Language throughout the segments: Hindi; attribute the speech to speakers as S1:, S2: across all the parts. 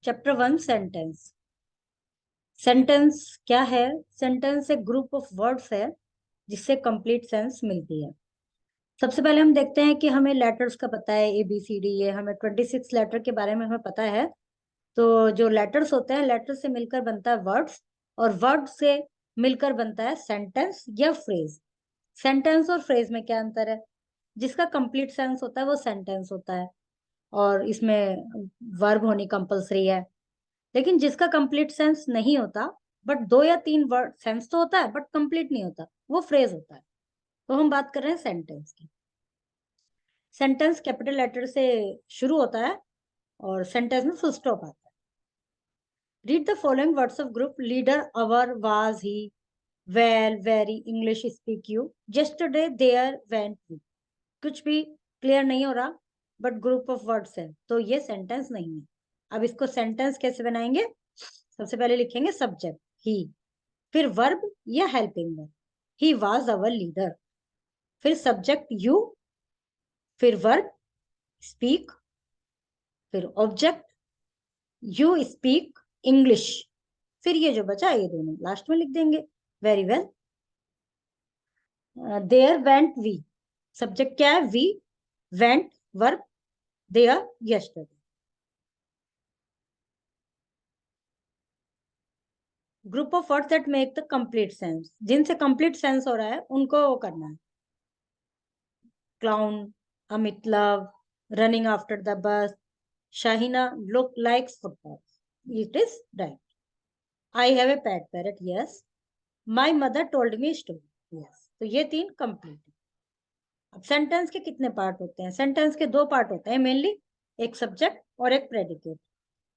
S1: Chapter 1 sentence. सेंटेंस क्या है? सेंटेंस एक ग्रुप ऑफ वर्ड्स है जिससे कंप्लीट सेंस मिलती है। सबसे पहले हम देखते हैं कि हमें लेटर्स का पता है, ABCD, ये हमें 26 लेटर के बारे में हमें पता है। तो जो लेटर्स होते हैं, लेटर से मिलकर बनता है वर्ड्स, और वर्ड से मिलकर बनता है सेंटेंस या फ्रेज। सेंटेंस और फ्रेज में क्या अंतर है? जिसका कंप्लीट सेंस होता है वो सेंटेंस होता है, और इसमें वर्ब होनी कंपलसरी है। लेकिन जिसका कंप्लीट सेंस नहीं होता, बट 2 या 3 वर्ड सेंस तो होता है बट कंप्लीट नहीं होता, वो फ्रेज होता है। तो हम बात कर रहे हैं सेंटेंस की। सेंटेंस कैपिटल लेटर से शुरू होता है और सेंटेंस में फुल स्टॉप आता है। Read the following words of group leader, our, was, he, well, very, English, speak, you, yesterday, there, went, we. कुछ भी क्लियर नहीं हो रहा, बट ग्रुप ऑफ वर्ड्स है तो ये सेंटेंस नहीं है। अब इसको सेंटेंस कैसे बनाएंगे? सबसे पहले लिखेंगे सब्जेक्ट ही, फिर वर्ब या helping verb, he was our leader, फिर सब्जेक्ट यू, फिर वर्ब स्पीक, फिर ऑब्जेक्ट यू स्पीक इंग्लिश, फिर ये जो बचा ये दोनों लास्ट में लिख देंगे। Very well, there went we, subject क्या है? We, went verb, there yesterday. Group of words that make the complete sense, जिनसे कंप्लीट सेंस हो रहा है उनको वो करना है। Clown, Amit, love, running after the bus, Shahina look likes football, it is right. I have a pet parrot, yes. My mother told me story, yes. तो ये 3 कंप्लीट है। अब सेंटेंस के कितने पार्ट होते हैं? सेंटेंस के 2 पार्ट होते हैं मेनली, एक सब्जेक्ट और एक प्रेडिकेट।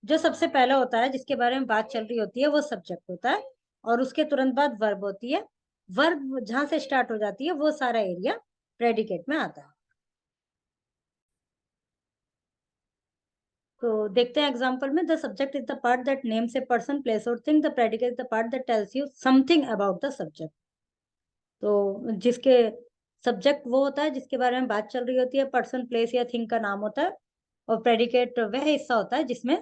S1: जो सबसे पहला होता है, जिसके बारे में बात चल रही होती है, वो सब्जेक्ट होता है, और उसके तुरंत बाद वर्ब होती है। वर्ब जहां से स्टार्ट हो जाती है वो सारा एरिया प्रेडिकेट में आता है। तो देखते हैं एग्जांपल में। The subject is the part that names a person, place और thing. The predicate is the part that tells you something about the subject. तो जिसके सब्जेक्ट वो होता है जिसके बारे में बात चल रही होती है, पर्सन, प्लेस या थिंग का नाम होता है, और प्रेडिकेट वह हिस्सा होता है जिसमें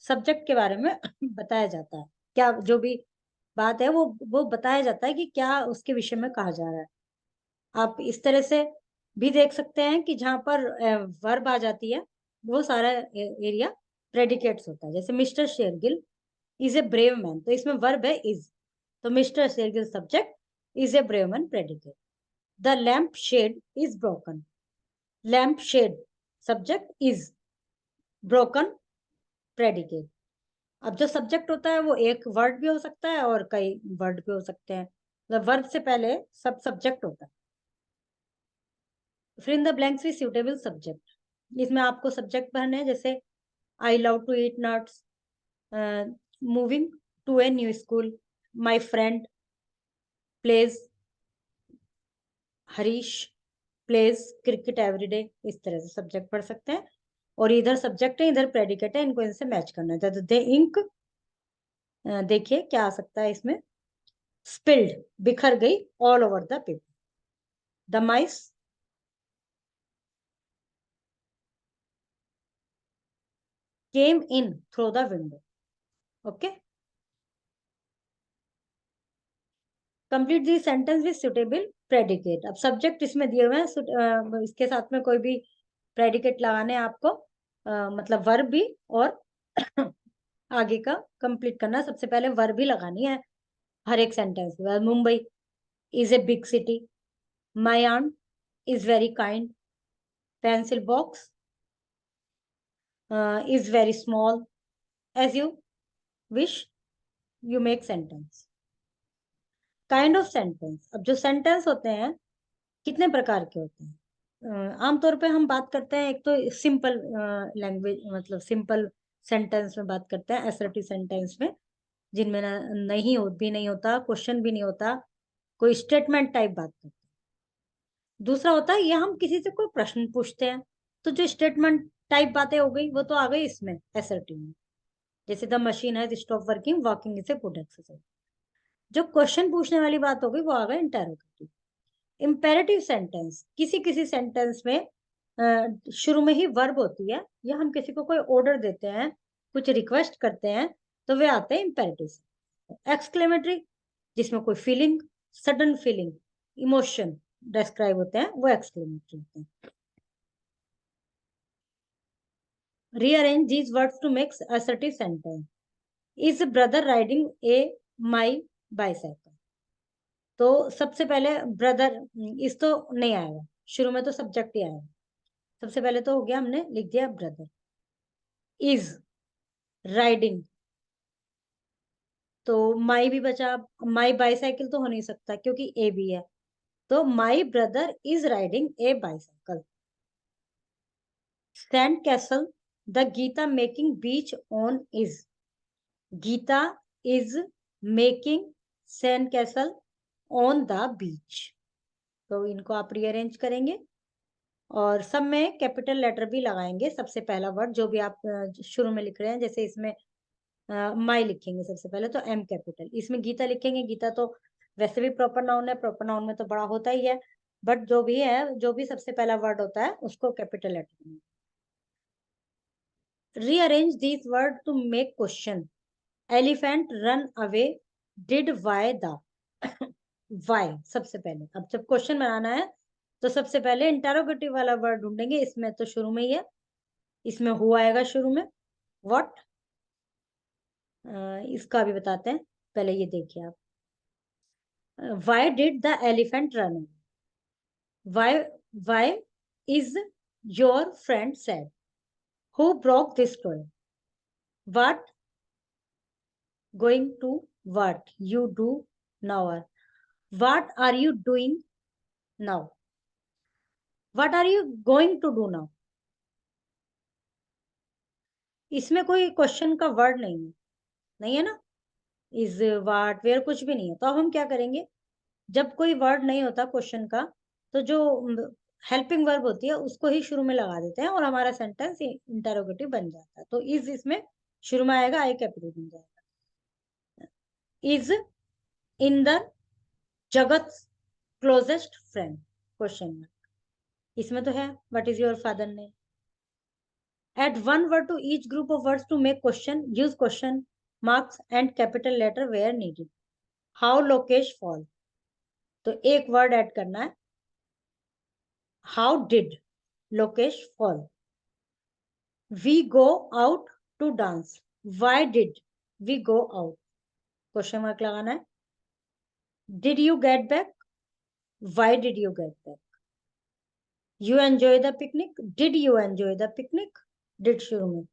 S1: सब्जेक्ट के बारे में बताया जाता है। क्या जो भी बात है वो बताया जाता है कि क्या उसके विषय में कहा जा रहा है। आप इस तरह से भी देख सकते हैं कि जहां पर वर्ब आ जाती है वो सारा एरिया प्रेडिकेट्स होता है। जैसे mister Shergill is a brave man, तो इसमें वर्ब है इज, तो mister Shergill subject, is a brave man predicate. The lamp shade is broken, lamp shade subject, is broken predicate. अब जो सब्जेक्ट होता है वो एक वर्ड भी हो सकता है और कई वर्ड भी हो सकते हैं, मतलब वर्ब से पहले सब सब्जेक्ट होता है। Fill in the blanks with suitable subject, इसमें आपको सब्जेक्ट भरने हैं। जैसे I love to eat nuts, moving to a new school, my friend plays, Harish plays cricket everyday. इस तरह से सब्जेक्ट पढ़ सकते हैं। और इधर सब्जेक्ट है, इधर प्रेडिकेट है, इनको इनसे मैच करना है। दे इंक, देखिए क्या आ सकता है इसमें? स्पिल्ड, बिखर गई, all over the paper. The mice came in through the window. Okay, complete the sentence with suitable predicate. अब सब्जेक्ट इसमें दिए हुए हैं, इसके साथ में कोई भी प्रेडिकेट लगाने हैं आपको, मतलब वर्ब भी, और आगे का कंप्लीट करना। सबसे पहले वर्ब ही लगानी है हर एक सेंटेंस के बाद। Mumbai is a big city, my aunt is very kind, pencil box is very small, as you wish, you make sentence. Kind of sentence. अब जो सेंटेंस होते हैं कितने प्रकार के होते हैं? आमतौर पे हम बात करते हैं, एक तो सिंपल लैंग्वेज, मतलब सिंपल सेंटेंस में बात करते हैं, असर्टिव सेंटेंस में, जिनमें ना नहीं हो भी नहीं होता, क्वेश्चन भी नहीं होता, कोई स्टेटमेंट टाइप बात करते हैं। दूसरा होता है ये हम किसी से कोई प्रश्न पूछते हैं, तो जो स्टेटमेंट टाइप बातें हो गई वो तो आ गई इसमें असर्टिव में। जैसे द मशीन है stop working, walking is a good exercise. जो क्वेश्चन पूछने वाली बात हो गई वो आ गई इंटेरोगेटिव। इम्पेरेटिव सेंटेंस, किसी किसी सेंटेंस में शुरू में ही वर्ब होती है, या हम किसी को कोई ऑर्डर देते हैं कुछ रिक्वेस्ट करते हैं तो वे आते हैं इम्पेरेटिव। एक्सक्लेमेटरी जिसमें कोई feeling, sudden feeling, emotion describe होते हैं, वो एक्सक्लेमेटरी होते हैं। Rearrange these words to make assertive sentence. Is brother riding a my bicycle. तो सबसे पहले ब्रदर, इस तो नहीं आएगा, शुरू में तो सब्जेक्ट ही आएगा। सबसे पहले तो हो गया, हमने लिख दिया ब्रदर। इज राइडिंग, तो माई भी बचा। माई बाईसाइकिल तो हो नहीं सकता क्योंकि ए भी है, तो my brother is riding a bicycle. Sand castle the Geeta making beach on is. Geeta is making sand castle on the beach. तो इनको आप रीअरेंज करेंगे और सब में कैपिटल लेटर भी लगाएंगे। सबसे पहला वर्ड जो भी आप शुरू में लिख रहे हैं, जैसे इसमें माई लिखेंगे सबसे पहले तो एम कैपिटल, इसमें गीता लिखेंगे। गीता तो वैसे भी प्रॉपर नाउन है, प्रॉपर नाउन में तो बड़ा होता ही है, बट जो भी है, जो भी सबसे पहला वर्ड होता है उसको कैपिटल लेटर में। Rearrange this word to make question. Elephant run away did why the. Why सबसे पहले, अब जब क्वेश्चन बनाना है तो सबसे पहले इंटरोगेटिव वाला वर्ड ढूंढेंगे। इसमें तो शुरू में ही है, इसमें हुआ आएगा शुरू में। व्हाट, इसका भी बताते हैं, पहले ये देखिए आप। Why did the elephant run? Why is your friend sad? Who broke this toy? What going to, what you do now, what are you doing now, what are you going to do now? इसमें कोई क्वेश्चन का वर्ड नहीं है, नहीं है ना, इज, वाट, वेयर कुछ भी नहीं है। तो अब हम क्या करेंगे, जब कोई वर्ड नहीं होता क्वेश्चन का, तो जो हेल्पिंग वर्ब होती है उसको ही शुरू में लगा देते हैं और हमारा सेंटेंस इंटरोगेटिव बन जाता है। तो इज इसमें शुरू में आएगा, आई कैपिटल बन जाएगा। इज इन द जगत क्लोजेस्ट फ्रेंड, क्वेश्चन मार्क। इसमें तो है, what is your father name? Add one word to each group of words to make question. Use question marks and capital letter where needed. How Lokesh fall? तो एक वर्ड ऐड करना है। How did Lokesh fall? We go out to dance. Why did we go out? Question mark लगाना है। Did you get back? Why did you get back? You enjoy the picnic? Did you enjoy the picnic? Did शुरू में।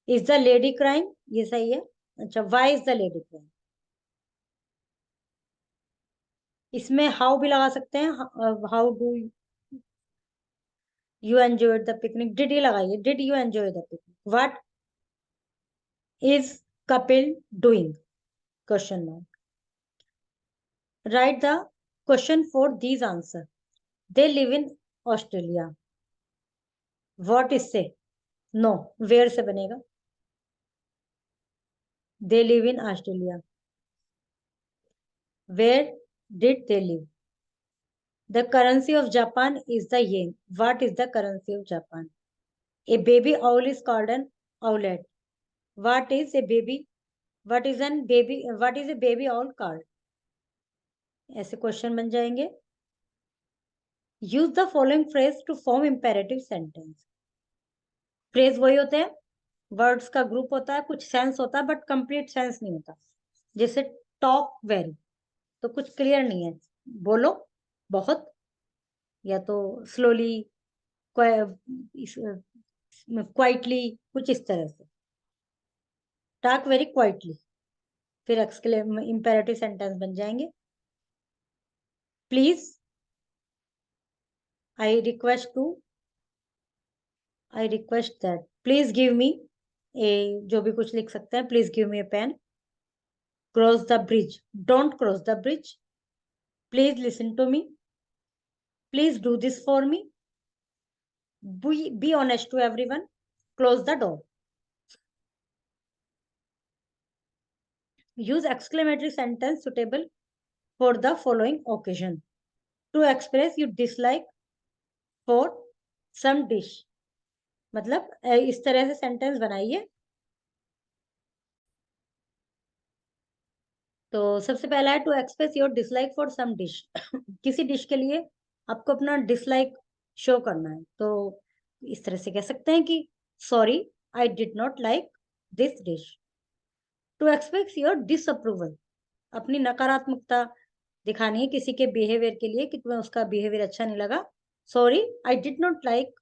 S1: Is the lady crying? ये सही है। अच्छा, why is the lady crying? इसमें हाउ भी लगा सकते हैं। How do you enjoy the picnic? Did ये लगाइए, did you enjoy the picnic? What is Kapil doing? Question mark. Write the question for these answer. They live in Australia. What इससे? नो, वेयर से बनेगा। They live in Australia. Where did they live? The currency of Japan is the yen. What is the currency of Japan? A baby owl is called an owlet. What is a baby? What is an baby? What is a baby owl called? ऐसे क्वेश्चन बन जाएंगे। Use the following phrase to form imperative sentence. Phrase वही होते हैं, वर्ड्स का ग्रुप होता है, कुछ सेंस होता है बट कंप्लीट सेंस नहीं होता। जैसे टॉक वेरी, तो कुछ क्लियर नहीं है, बोलो बहुत, या तो स्लोली, क्वाइटली, कुछ इस तरह से। टॉक वेरी क्वाइटली, फिर एक्सक्लेम इंपेरेटिव सेंटेंस बन जाएंगे। Please, I request that, please give me a, जो भी कुछ लिख सकते हैं, please give me a pen. Cross the bridge, don't cross the bridge. Please listen to me, please do this for me. Be honest to everyone, close the door. Use exclamatory sentence suitable for the following occasion. To express you dislike for some dish, मतलब इस तरह से सेंटेंस बनाइए तो सबसे पहला है to express your dislike for some dish. किसी डिश के लिए आपको अपना डिसलाइक शो करना है, तो इस तरह से कह सकते हैं कि sorry, I did not like this dish. To express your disapproval, अपनी नकारात्मकता दिखानी है किसी के बिहेवियर के लिए कि तुम्हें उसका बिहेवियर अच्छा नहीं लगा। Sorry, I did not like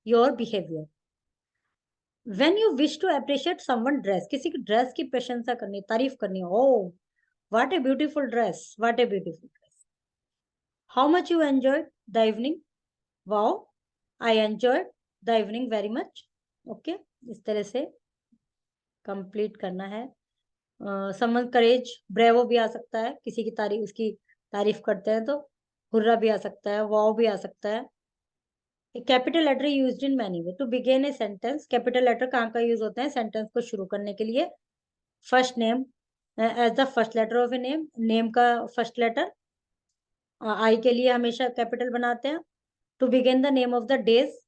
S1: your behaviour. When you wish to appreciate someone dress, किसी की ड्रेस की प्रशंसा करनी, तारीफ करनी, oh what a beautiful dress, what a beautiful dress. How much you enjoyed the evening, wow I enjoyed the evening very much. Okay, इस तरह से कंप्लीट करना है। समवन करेज, ब्रेवो भी आ सकता है, किसी की तारीफ, उसकी तारीफ करते हैं तो हुर्रा भी आ सकता है, वाओ भी आ सकता है। Capital letter used in many way to begin a sentence. Capital letter कहाँ का यूज होता है सेंटेंस को शुरू करने के लिए? First name, as the first letter of a name, name का फर्स्ट लेटर। आई के लिए हमेशा कैपिटल बनाते हैं। To begin the name of the days,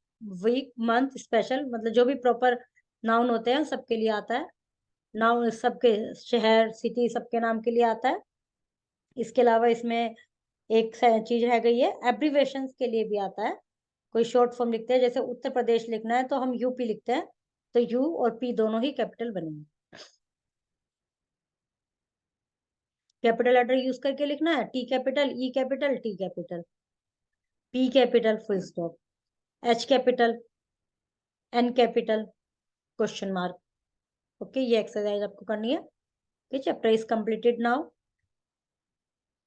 S1: week, month, special, मतलब जो भी प्रॉपर नाउन होते हैं सबके लिए आता है। नाउन सबके, शहर, सिटी, सबके नाम के लिए आता है। इसके अलावा इसमें एक चीज रह गई है, एब्रीवेशन के लिए भी आता है। कोई शॉर्ट फॉर्म लिखते हैं, जैसे उत्तर प्रदेश लिखना है तो हम यूपी लिखते हैं, तो यू और पी दोनों ही कैपिटल बनेंगे। कैपिटल लेटर यूज करके लिखना है, T capital, E capital, T capital, P capital, full stop, H capital, N capital, question mark. Okay, ये एक्सरसाइज आपको करनी है। Chapter is completed now.